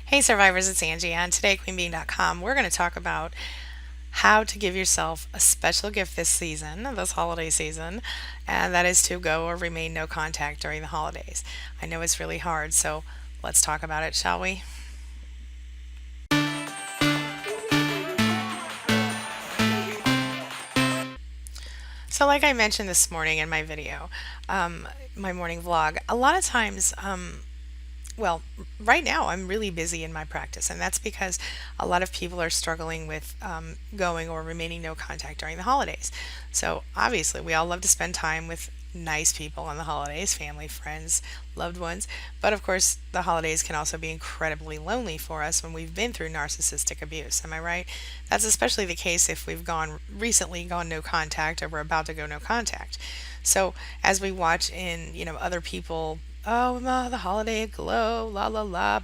Hey survivors, it's Angie, and today at queenbeing.com we're going to talk about how to give yourself a special gift this season, this holiday season, and that is to go or remain no contact during the holidays. I know it's really hard, so let's talk about it, shall we? So, like I mentioned this morning in my video, my morning vlog, a lot of times well, right now I'm really busy in my practice, and that's because a lot of people are struggling with going or remaining no contact during the holidays. So, obviously, we all love to spend time with nice people on the holidays, family, friends, loved ones. But of course, the holidays can also be incredibly lonely for us when we've been through narcissistic abuse. Am I right? That's especially the case if we've recently gone no contact or we're about to go no contact. So, as we watch in, other people, oh, the holiday glow, la la la,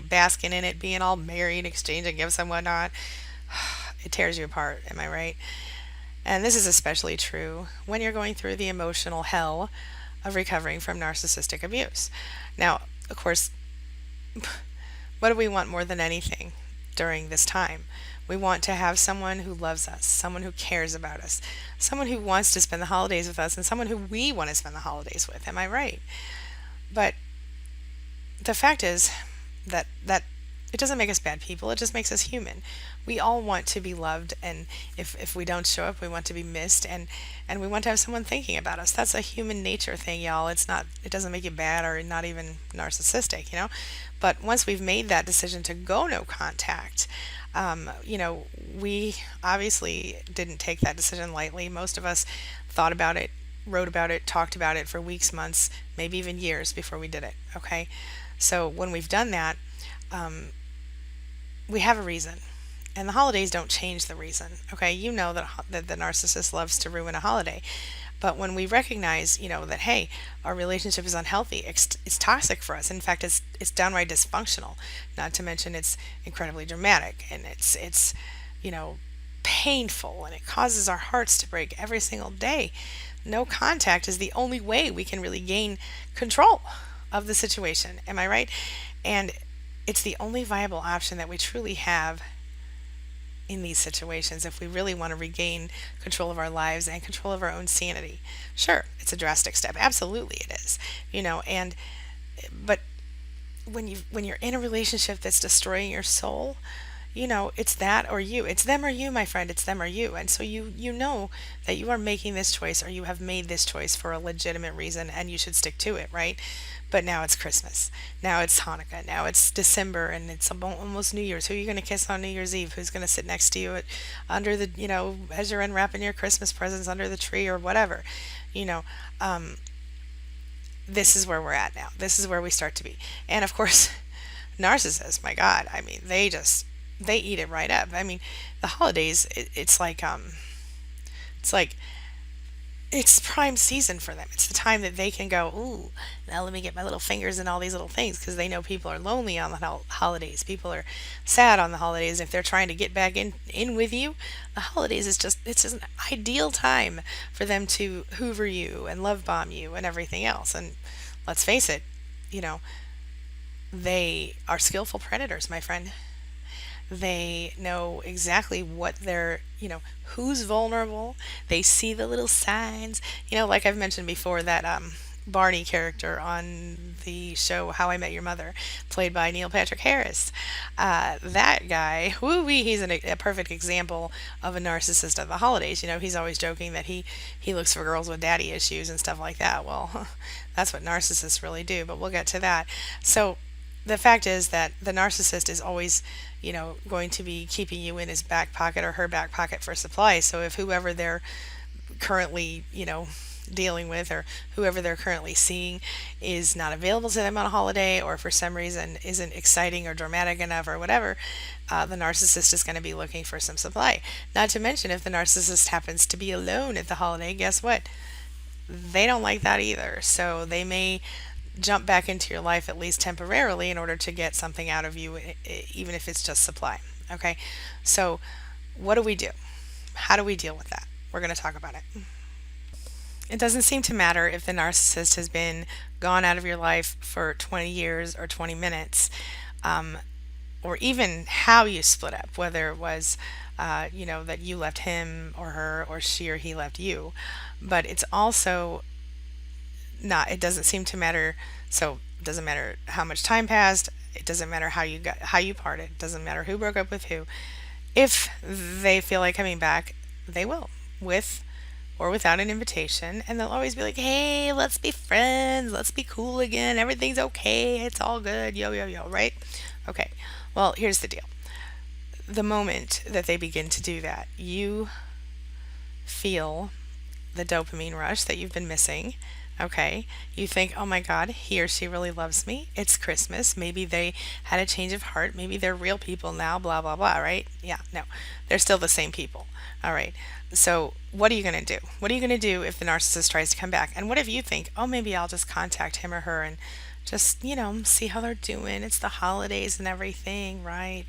basking in it, being all merry and exchanging gifts and whatnot, it tears you apart. Am I right? And this is especially true when you're going through the emotional hell of recovering from narcissistic abuse. Now, of course, what do we want more than anything during this time? We want to have someone who loves us, someone who cares about us, someone who wants to spend the holidays with us, and someone who we want to spend the holidays with. Am I right? But the fact is that it doesn't make us bad people. It just makes us human. We all want to be loved, and if we don't show up, we want to be missed, and we want to have someone thinking about us. That's a human nature thing, y'all. It doesn't make you bad or not even narcissistic. But once we've made that decision to go no contact, we obviously didn't take that decision lightly. Most of us thought about it, wrote about it, talked about it for weeks, months, maybe even years before we did it. Okay. So when we've done that, we have a reason. And the holidays don't change the reason. Okay. You know that the narcissist loves to ruin a holiday. But when we recognize, that, hey, our relationship is unhealthy, it's toxic for us. In fact, it's downright dysfunctional. Not to mention it's incredibly dramatic, and it's you know, painful, and it causes our hearts to break every single day. No contact is the only way we can really gain control of the situation. Am I right? And it's the only viable option that we truly have in these situations if we really want to regain control of our lives and control of our own sanity. Sure, it's a drastic step. Absolutely it is. And but when you're in a relationship that's destroying your soul, it's that or you. It's them or you, my friend. It's them or you. And so you know that you are making this choice, or you have made this choice for a legitimate reason, and you should stick to it, right? But now it's Christmas. Now it's Hanukkah. Now it's December, and it's almost New Year's. Who are you going to kiss on New Year's Eve? Who's going to sit next to you under the, as you're unwrapping your Christmas presents under the tree or whatever? You know, um, this is where we're at now. This is where we start to be. And of course, narcissists, my God, I mean, they eat it right up. I mean, the holidays, it's like it's prime season for them. It's the time that they can go, ooh, now let me get my little fingers in all these little things, because they know people are lonely on the holidays. People are sad on the holidays. If they're trying to get back in with you, the holidays it's just an ideal time for them to hoover you and love bomb you and everything else. And let's face it, you know, they are skillful predators, my friend. They know exactly who's vulnerable. They see the little signs. Like I've mentioned before, that Barney character on the show How I Met Your Mother, played by Neil Patrick Harris. That guy, woo-wee, he's a perfect example of a narcissist at the holidays. He's always joking that he looks for girls with daddy issues and stuff like that. Well, that's what narcissists really do, but we'll get to that. So, the fact is that the narcissist is always, going to be keeping you in his back pocket or her back pocket for supply. So if whoever they're currently, dealing with, or whoever they're currently seeing, is not available to them on a holiday, or for some reason isn't exciting or dramatic enough or whatever, the narcissist is going to be looking for some supply. Not to mention, if the narcissist happens to be alone at the holiday, guess what? They don't like that either. So they may jump back into your life, at least temporarily, in order to get something out of you, even if it's just supply. Okay, so what do we do? How do we deal with that? We're going to talk about it. It doesn't seem to matter if the narcissist has been gone out of your life for 20 years or 20 minutes. or even how you split up, whether it was, that you left him or her, or she or he left you. But it's also not, it doesn't seem to matter. So it doesn't matter how much time passed. It doesn't matter how you parted. It doesn't matter who broke up with who. If they feel like coming back, they will, with or without an invitation, and they'll always be like, "Hey, let's be friends. Let's be cool again. Everything's okay. It's all good. Yo yo yo." Right? Okay. Well, here's the deal. The moment that they begin to do that, you feel the dopamine rush that you've been missing. Okay. You think, oh my God, he or she really loves me. It's Christmas. Maybe they had a change of heart. Maybe they're real people now, blah, blah, blah, right? Yeah, no. They're still the same people. All right. So, what are you going to do? What are you going to do if the narcissist tries to come back? And what if you think, oh, maybe I'll just contact him or her and just, see how they're doing? It's the holidays and everything, right?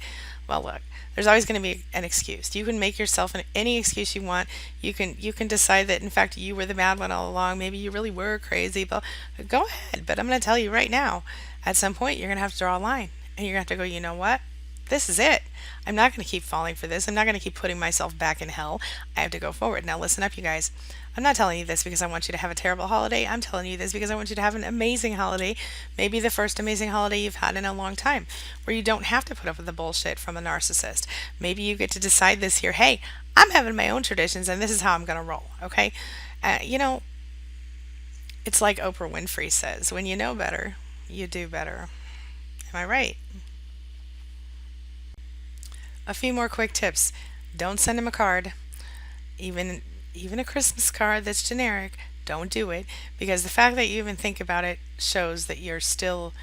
Well, look, there's always going to be an excuse. You can make yourself any excuse you want. You can decide that in fact you were the bad one all along. Maybe you really were crazy, but go ahead. But I'm going to tell you right now, at some point you're going to have to draw a line, and you're going to have to go, you know what? This is it. I'm not going to keep falling for this. I'm not going to keep putting myself back in hell. I have to go forward. Now listen up, you guys. I'm not telling you this because I want you to have a terrible holiday. I'm telling you this because I want you to have an amazing holiday. Maybe the first amazing holiday you've had in a long time, where you don't have to put up with the bullshit from a narcissist. Maybe you get to decide this year, hey, I'm having my own traditions and this is how I'm going to roll, okay? Uh, you know, it's like Oprah Winfrey says, when you know better, you do better. Am I right? A few more quick tips. Don't send him a card, even even a Christmas card that's generic. Don't do it, because the fact that you even think about it shows that you're still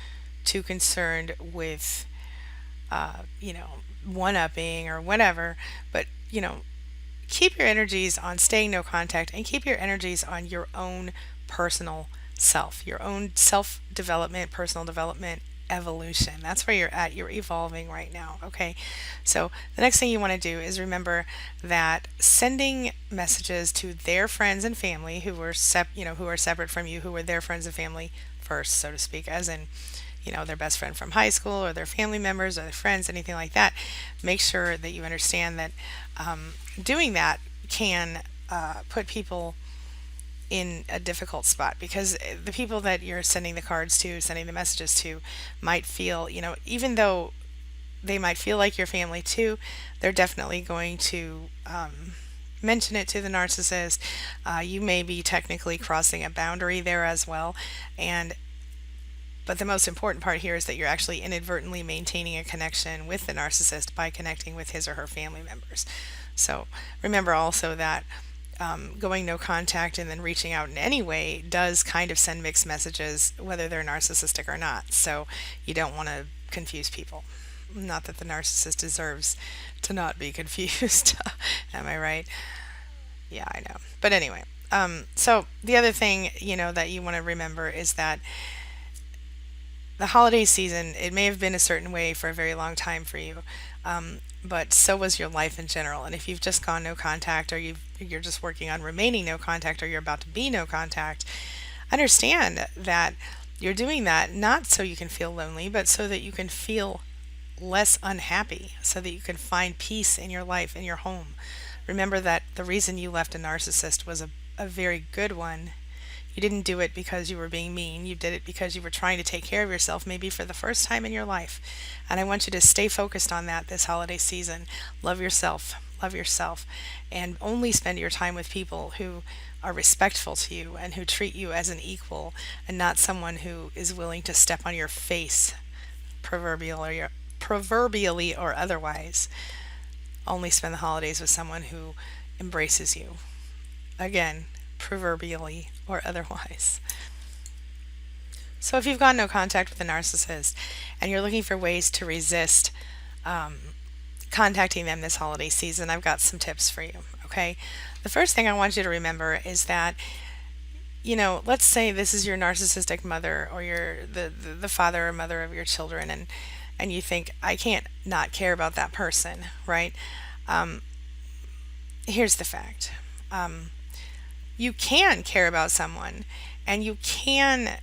too concerned with, uh, you know, one upping or whatever. But keep your energies on staying no contact, and keep your energies on your own personal self, your own self development, personal development, evolution. That's where you're at. You're evolving right now. Okay. So the next thing you want to do is remember that sending messages to their friends and family who were who are separate from you, who were their friends and family first, so to speak, as in their best friend from high school, or their family members, or their friends, anything like that. Make sure that you understand that doing that can put people in a difficult spot, because the people that you're sending the cards to, sending the messages to, might feel, even though they might feel like your family too, they're definitely going to mention it to the narcissist. You may be technically crossing a boundary there as well. And but the most important part here is that you're actually inadvertently maintaining a connection with the narcissist by connecting with his or her family members. So remember also that going no contact and then reaching out in any way does kind of send mixed messages, whether they're narcissistic or not. So you don't want to confuse people. Not that the narcissist deserves to not be confused. Am I right? Yeah, I know. But anyway, so the other thing, that you want to remember is that the holiday season, it may have been a certain way for a very long time for you, but so was your life in general. And if you've just gone no contact, or you're just working on remaining no contact, or you're about to be no contact, understand that you're doing that not so you can feel lonely, but so that you can feel less unhappy, so that you can find peace in your life, in your home. Remember that the reason you left a narcissist was a very good one. You didn't do it because you were being mean. You did it because you were trying to take care of yourself, maybe for the first time in your life. And I want you to stay focused on that this holiday season. Love yourself. Love yourself. And only spend your time with people who are respectful to you and who treat you as an equal, and not someone who is willing to step on your face, proverbially or otherwise. Only spend the holidays with someone who embraces you. Again, proverbially or otherwise. So if you've got no contact with a narcissist and you're looking for ways to resist contacting them this holiday season, I've got some tips for you. Okay. The first thing I want you to remember is that, let's say this is your narcissistic mother, or the father or mother of your children, and you think, I can't not care about that person, right? Here's the fact. You can care about someone, and you can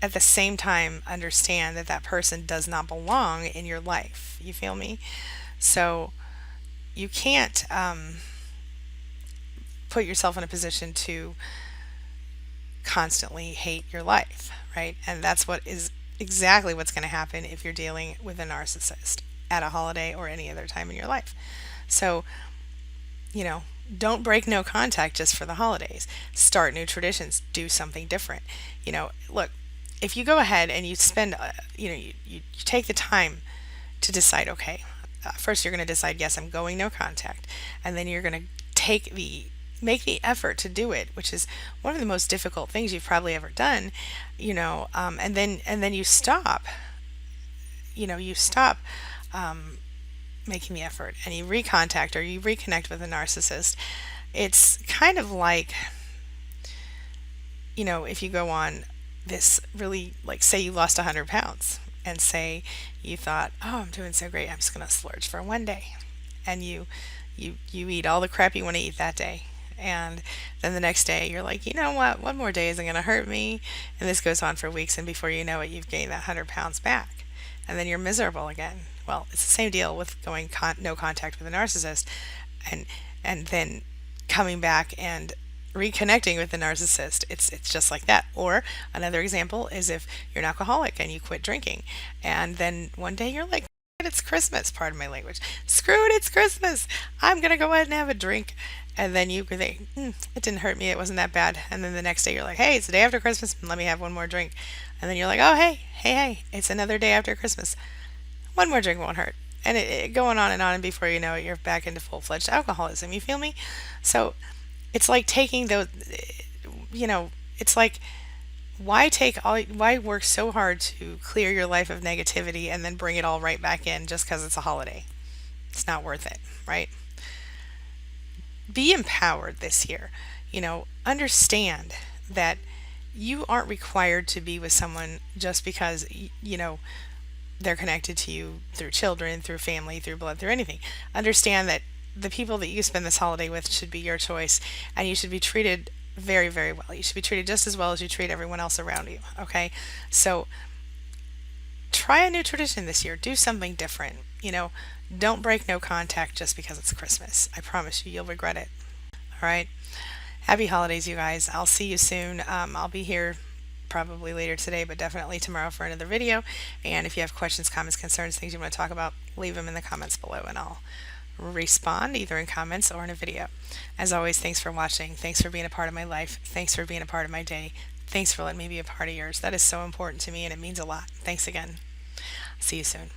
at the same time understand that that person does not belong in your life. You feel me? So you can't put yourself in a position to constantly hate your life, right? And that's what is exactly what's going to happen if you're dealing with a narcissist at a holiday or any other time in your life. So, you know, don't break no contact just for the holidays. Start new traditions. Do something different. Look, if you go ahead and you spend, you take the time to decide, okay, first you're going to decide, yes, I'm going no contact. And then you're going to make the effort to do it, which is one of the most difficult things you've probably ever done, and then you stop, you stop making the effort and you recontact or you reconnect with a narcissist. It's kind of like, if you go on this really, like, say you lost 100 pounds and say you thought, oh, I'm doing so great, I'm just going to splurge for one day. And you eat all the crap you want to eat that day. And then the next day you're like, you know what, one more day isn't going to hurt me. And this goes on for weeks. And before you know it, you've gained that 100 pounds back. And then you're miserable again. Well, it's the same deal with going no contact with a narcissist and then coming back and reconnecting with the narcissist. It's just like that. Or another example is if you're an alcoholic and you quit drinking, and then one day you're like, it's Christmas, pardon my language. Screw it, it's Christmas. I'm gonna go ahead and have a drink. And then you think, it didn't hurt me, it wasn't that bad. And then the next day you're like, hey, it's the day after Christmas, let me have one more drink. And then you're like, oh, hey, it's another day after Christmas. One more drink won't hurt. And it going on, and before you know it, you're back into full-fledged alcoholism. You feel me? So it's like taking those, it's like, why work so hard to clear your life of negativity and then bring it all right back in just because it's a holiday? It's not worth it, right? Be empowered this year. Understand that you aren't required to be with someone just because, they're connected to you through children, through family, through blood, through anything. Understand that the people that you spend this holiday with should be your choice, and you should be treated very, very well. You should be treated just as well as you treat everyone else around you, okay? So try a new tradition this year. Do something different. Don't break no contact just because it's Christmas. I promise you'll regret it. All right? Happy holidays, you guys. I'll see you soon. I'll be here probably later today, but definitely tomorrow for another video. And if you have questions, comments, concerns, things you want to talk about, leave them in the comments below and I'll respond either in comments or in a video. As always, thanks for watching. Thanks for being a part of my life. Thanks for being a part of my day. Thanks for letting me be a part of yours. That is so important to me and it means a lot. Thanks again. See you soon.